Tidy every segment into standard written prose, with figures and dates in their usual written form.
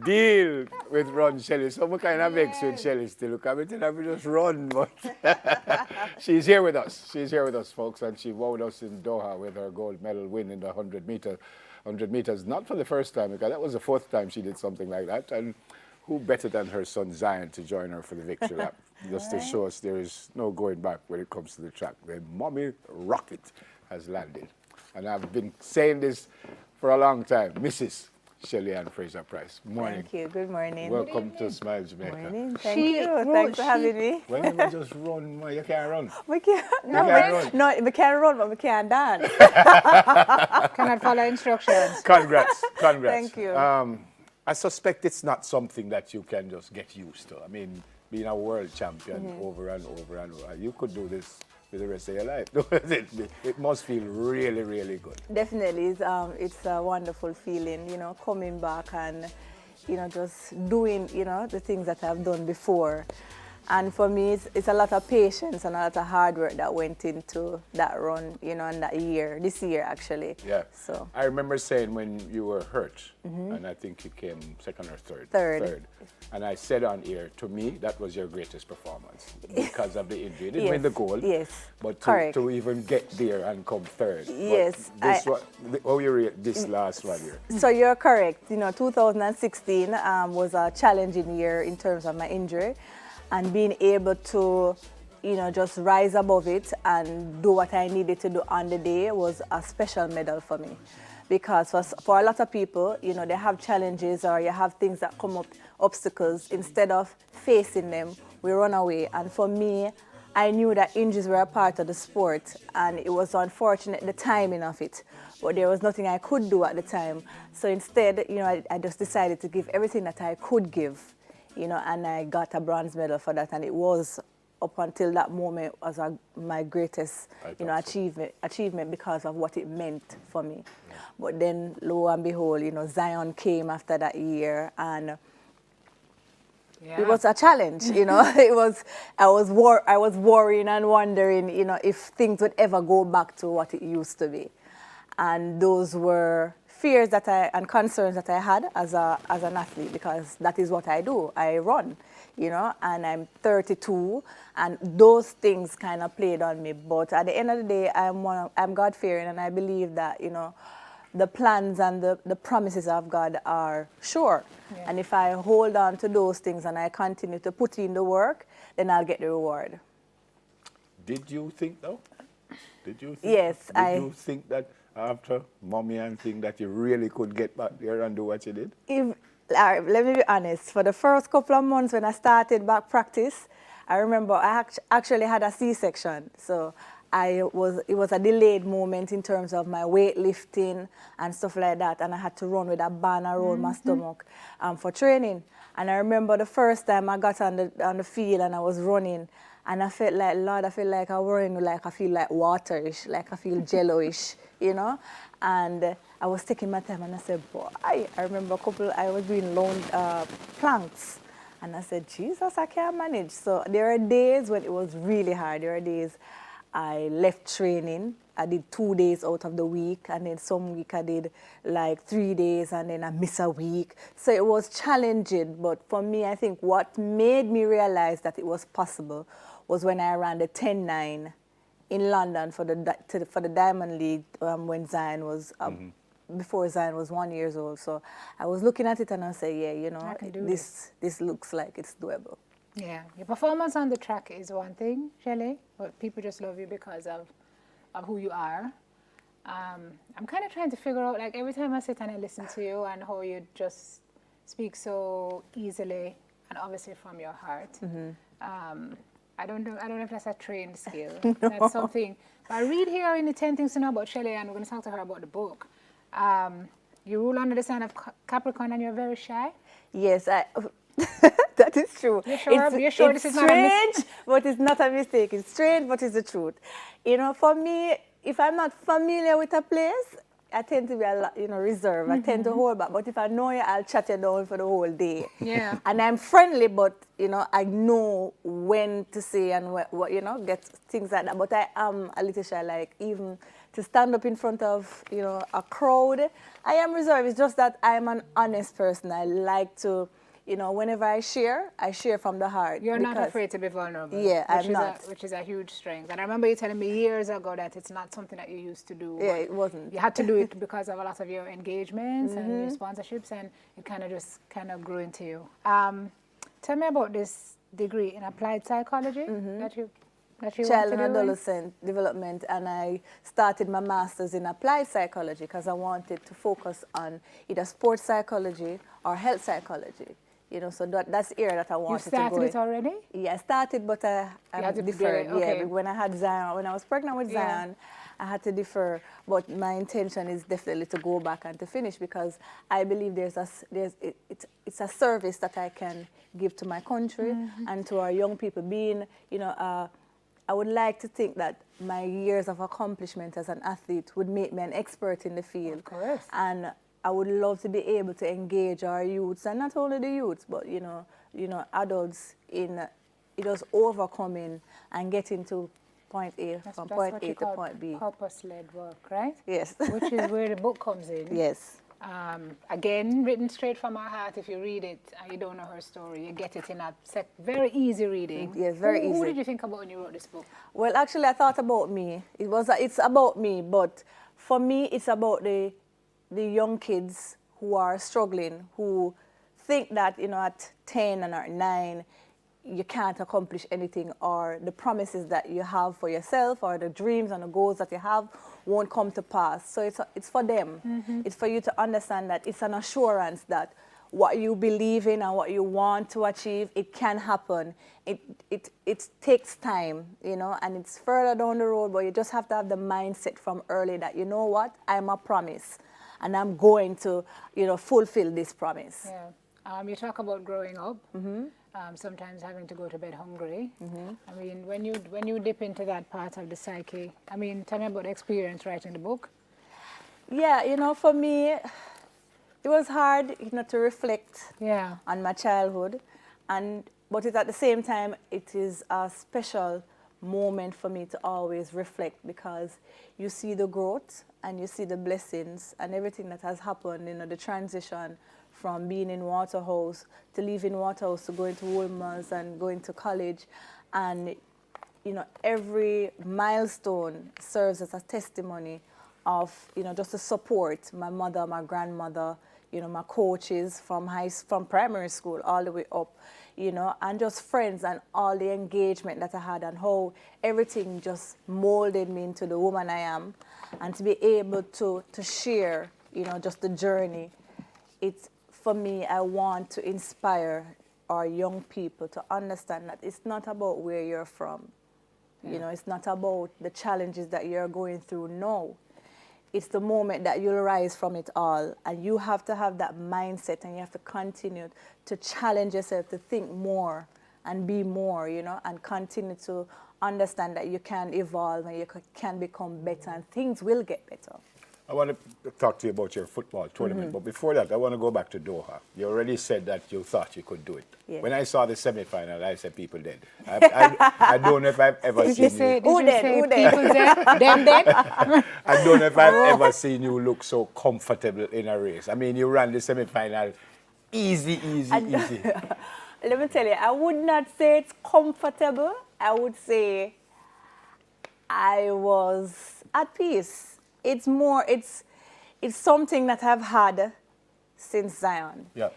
Deal with run Shelly. So I'm kind of vexed with Shelly still. Look, I mean, I will just run, but she's here with us. She's here with us, folks, and she wowed us in Doha with her gold medal win in the 100 meters. Not for the first time, because that was the fourth time she did something like that. And who better than her son Zion to join her for the victory lap? Just to show us there is no going back when it comes to the track. The mommy rocket has landed. And I've been saying this for a long time. Mrs. Shelly-AnnFraser-Pryce. Morning. Thank you. Good morning. Welcome to Smile Jamaica. Morning. Thank you. Thanks for having me. Well, you just run. You can't run. We can't. No, run. No, we can't run, but we can't dance. Cannot follow instructions. Congrats. Congrats. Thank you. I suspect it's not something that you can just get used to. I mean, being a world champion over and over and over, you could do this for the rest of your life. It must feel really, really good. Definitely. It's a wonderful feeling, you know, coming back and, you know, just doing, you know, the things that I've done before. And for me, it's a lot of patience and a lot of hard work that went into that run, you know, and that year, this year actually. Yeah. So I remember saying when you were hurt, and I think you came second or third. Third. And I said on air, to me, that was your greatest performance because of the injury. You didn't Yes, win the gold, yes, but correct. to even get there and come third. Yes, But how you rate this last 1 year? So you're correct. You know, 2016 was a challenging year in terms of my injury, and being able to, you know, just rise above it and do what I needed to do on the day was a special medal for me. Because for a lot of people, you know, they have challenges or you have things that come up, obstacles. Instead of facing them, we run away. And for me, I knew that injuries were a part of the sport, and it was unfortunate the timing of it. But there was nothing I could do at the time. So instead, you know, I just decided to give everything that I could give, you know, and I got a bronze medal for that. And it was, up until that moment, was my greatest, you know, achievement because of what it meant for me. Yeah. But then, lo and behold, you know, Zion came after that year, and it was a challenge, you know. I was worrying and wondering, you know, if things would ever go back to what it used to be. And those were fears and concerns that I had as an athlete, because that is what I do. I run, you know, and I'm 32, and those things kind of played on me. But at the end of the day, I'm God-fearing, and I believe that, you know, the plans and the promises of God are sure. Yeah. And if I hold on to those things and I continue to put in the work, then I'll get the reward. Did you think, though? Did you think? Yes. Did you think that after Mommy and thing that you really could get back there and do what you did? Let me be honest. For the first couple of months when I started back practice, I remember I actually had a C-section. So it was a delayed moment in terms of my weightlifting and stuff like that. And I had to run with a band around my stomach for training. And I remember the first time I got on the field and I was running, and I felt like, Lord, I feel like I'm running, like I feel like waterish, like I feel jello-ish, you know? And I was taking my time, and I said, boy, I remember I was doing long planks. And I said, Jesus, I can't manage. So there are days when it was really hard. There are days I left training. I did 2 days out of the week, and then some week I did like 3 days, and then I miss a week. So it was challenging, but for me, I think what made me realize that it was possible was when I ran the 10-9 in London for the Diamond League when Zion was, before Zion was 1 year old. So I was looking at it and I said, yeah, you know, this looks like it's doable. Yeah, your performance on the track is one thing, Shelly, but people just love you because of who you are. I'm kind of trying to figure out, like, every time I sit and I listen to you and how you just speak so easily and obviously from your heart. I don't know if that's a trained skill. No. That's something. But I read here in the 10 Things to Know About Shelly, and we're going to talk to her about the book. You rule under the sign of Capricorn, and you're very shy. Yes, that is true. You're sure this is not a mistake? Strange, but it's not a mistake. It's strange, but it's the truth. You know, for me, if I'm not familiar with a place, I tend to be a lot, you know, reserved. I tend to hold back. But if I know you, I'll chat you down for the whole day. Yeah. And I'm friendly, but, you know, I know when to say and what, you know, get things like that. But I am a little shy, like even to stand up in front of, a crowd. I am reserved. It's just that I'm an honest person. I like to, whenever I share from the heart. You're not afraid to be vulnerable. Yeah, I'm not. Which is a huge strength. And I remember you telling me years ago that it's not something that you used to do. Yeah, it wasn't. You had to do it because of a lot of your engagements and your sponsorships, and it kind of grew into you. Tell me about this degree in applied psychology that you Child and adolescent development, and I started my master's in applied psychology because I wanted to focus on either sports psychology or health psychology. So that's the area that I wanted to go. You started it already? Yeah, I started, but I deferred. Okay. Yeah, when I had Zion, when I was pregnant with Zion, I had to defer. But my intention is definitely to go back and to finish, because I believe it's a service that I can give to my country and to our young people. Being, I would like to think that my years of accomplishment as an athlete would make me an expert in the field. Of course. And I would love to be able to engage our youths, and not only the youths, but adults in just overcoming and getting to point A from point A to point B. Purpose-led work, right? Yes. Which is where the book comes in. Yes. Again, written straight from our heart. If you read it and you don't know her story, you get it in a very easy reading. Yes, very easy. Who did you think about when you wrote this book? Well, actually, I thought about me. It's about me, but for me, it's about the young kids who are struggling, who think that, at 10 and at 9, you can't accomplish anything, or the promises that you have for yourself or the dreams and the goals that you have won't come to pass. So it's for them. It's for you to understand that it's an assurance that what you believe in and what you want to achieve, it can happen. It takes time, and it's further down the road, but you just have to have the mindset from early that, you know what, I'm a promise, and I'm going to, fulfill this promise. Yeah. You talk about growing up. Sometimes having to go to bed hungry. I mean, when you dip into that part of the psyche, tell me about the experience writing the book. Yeah, for me, it was hard, to reflect on my childhood, but at the same time, it is a special moment for me to always reflect, because you see the growth and you see the blessings and everything that has happened, the transition from being in Waterhouse to leaving Waterhouse to going to Woolmans and going to college. And, every milestone serves as a testimony of, just the support, my mother, my grandmother, my coaches from primary school all the way up, and just friends and all the engagement that I had, and how everything just molded me into the woman I am. And to be able to share, just the journey, for me, I want to inspire our young people to understand that it's not about where you're from. It's not about the challenges that you're going through. No. It's the moment that you'll rise from it all. And you have to have that mindset, and you have to continue to challenge yourself to think more and be more, and continue to understand that you can evolve and you can become better, and things will get better. I want to talk to you about your football tournament, but before that, I want to go back to Doha. You already said that you thought you could do it. Yeah. When I saw the semi-final, I said, people dead. I don't know if I've ever seen you. Who dead? People dead? Them dead? I don't know if I've ever seen you look so comfortable in a race. I mean, you ran the semi-final easy. Let me tell you, I would not say it's comfortable. I would say I was at peace. It's something that I've had since Zion. Yeah.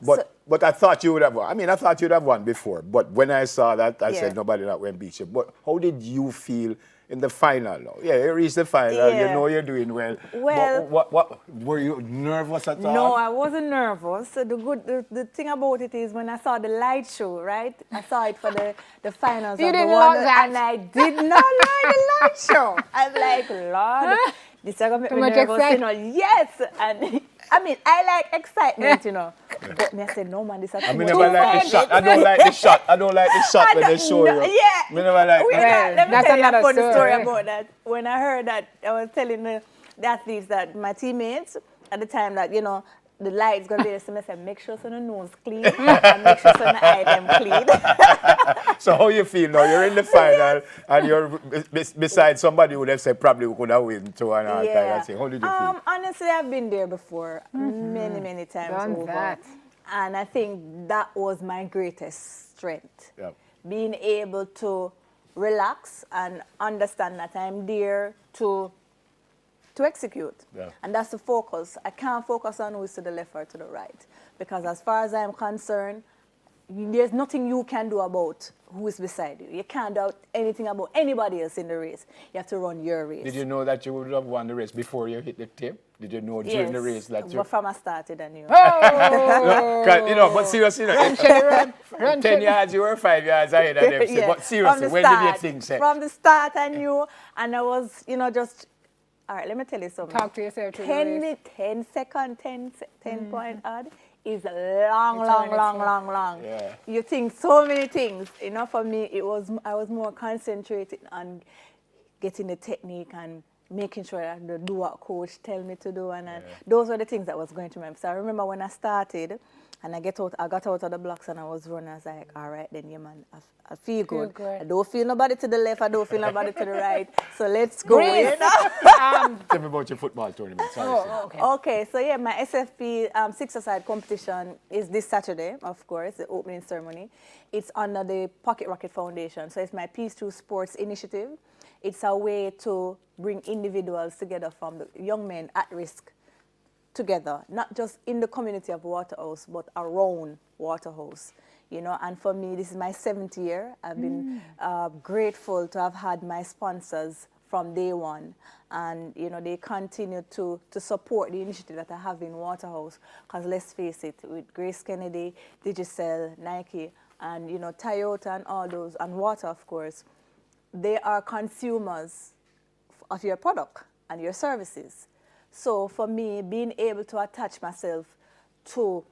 But I thought you would have won. I thought you'd have won before. But when I saw that, I said nobody not going to beat you. But how did you feel in the final now? Yeah, you reached the final. Yeah. You know you're doing well. Well, what were you nervous at all? No, I wasn't nervous. The thing about it is, when I saw the light show, right? I saw it for the finals. You of didn't the love one, that. and I did not like the light show. I'm like, Lord, this is going to make Too me much nervous, excitement. Yes, and I like excitement, But me, I said, no, man, this is I never like the shot. I don't like the shot. I don't like the shot when they show you. Yeah. Me never like that. Let me That's tell you a another funny story story. about that. When I heard that, I was telling the athletes that my teammates at the time that, the light's going to be there. So I said, make sure so the nose clean and make sure so the eye them clean. So how you feel now? You're in the final and you're beside somebody who, let's say, probably could have win to an all time. How did you feel? Honestly, I've been there before many times Done over. that. And I think that was my greatest strength. Yep. Being able to relax and understand that I'm there to execute. Yeah. And that's the focus. I can't focus on who's to the left or to the right. Because as far as I'm concerned, there's nothing you can do about who is beside you. You can't do anything about anybody else in the race. You have to run your race. Did you know that you would have won the race before you hit the tape? Did you know during the race that you... But from I started, I knew. No, but seriously, run, 10 yards, you were 5 yards ahead of them. Yeah. But seriously, when did you think so? From the start, I knew, and I was, just... All right, let me tell you something. Talk to yourself. 10 second, 10 point odd is long. Yeah. You think so many things. For me, I was more concentrated on getting the technique and making sure that I do what coach tell me to do, and those were the things that was going to my mind. So I remember when I started, and I got out of the blocks and I was running. I was like, all right, then, yeah, man, I feel good. I don't feel nobody to the left. I don't feel nobody to the right. So let's go. Tell me about your football tournament. Sorry, Okay, so yeah, my SFP six-a-side competition is this Saturday, of course, the opening ceremony. It's under the Pocket Rocket Foundation. So it's my Peace Through Sports initiative. It's a way to bring individuals together from the young men at risk together, not just in the community of Waterhouse, but around Waterhouse. And for me, this is my 7th year. I've been grateful to have had my sponsors from day one. And, they continue to support the initiative that I have in Waterhouse. Because let's face it, with Grace Kennedy, Digicel, Nike, and, Toyota and all those, and Water, of course, they are consumers of your product and your services. So for me, being able to attach myself to,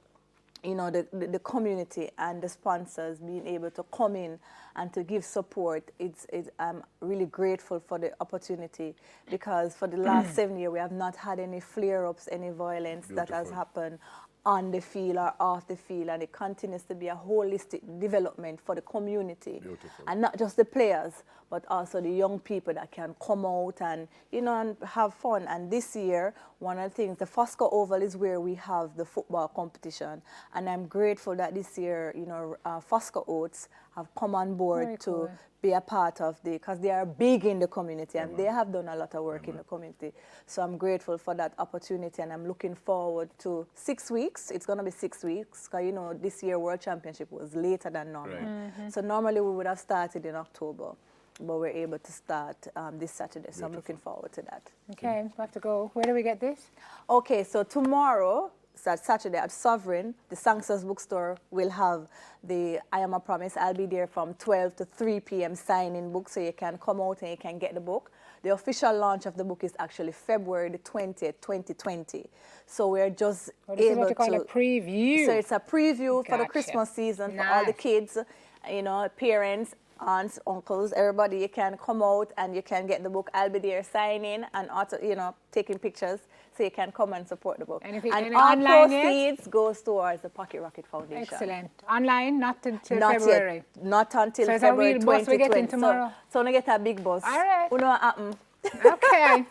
the community and the sponsors, being able to come in and to give support, I'm really grateful for the opportunity, because for the last 7 years, we have not had any flare-ups, any violence that has happened on the field or off the field, and it continues to be a holistic development for the community. Beautiful. And not just the players, but also the young people that can come out and, and have fun. And this year, one of the things, the Fosco Oval is where we have the football competition. And I'm grateful that this year, Fosco Oats have come on board to be a part of because they are big in the community and they have done a lot of work in the community. So I'm grateful for that opportunity, and I'm looking forward to 6 weeks. It's going to be 6 weeks because, this year World Championship was later than normal. Right. So normally we would have started in October, but we're able to start this Saturday. So I'm looking forward to that. Okay, we have to go. Where do we get this? Okay, so tomorrow, Saturday at Sovereign, the Sangsters Bookstore will have the I Am a Promise. I'll be there from 12 to 3 p.m. signing book, so you can come out and you can get the book. The official launch of the book is actually February the 20th, 2020. So we're just able to call a preview. So it's a preview for the Christmas season for all the kids, parents, aunts, uncles, everybody. You can come out and you can get the book. I'll be there signing and also, taking pictures, so you can come and support the book. And all proceeds goes towards the Pocket Rocket Foundation. Excellent. Online, not until not February. Yet. Not until so February 2020. Bus we getting tomorrow? So we get a big bus. All right. You know what happen? Okay.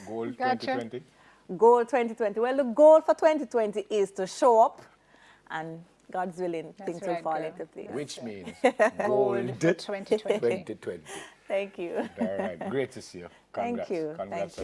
Goal 2020. Goal 2020. Well, the goal for 2020 is to show up, and God's willing, things will fall into place. Which means gold 2020. 2020. Thank you. All right. Great to see you. Congrats. Thank you. Congrats. Thank you.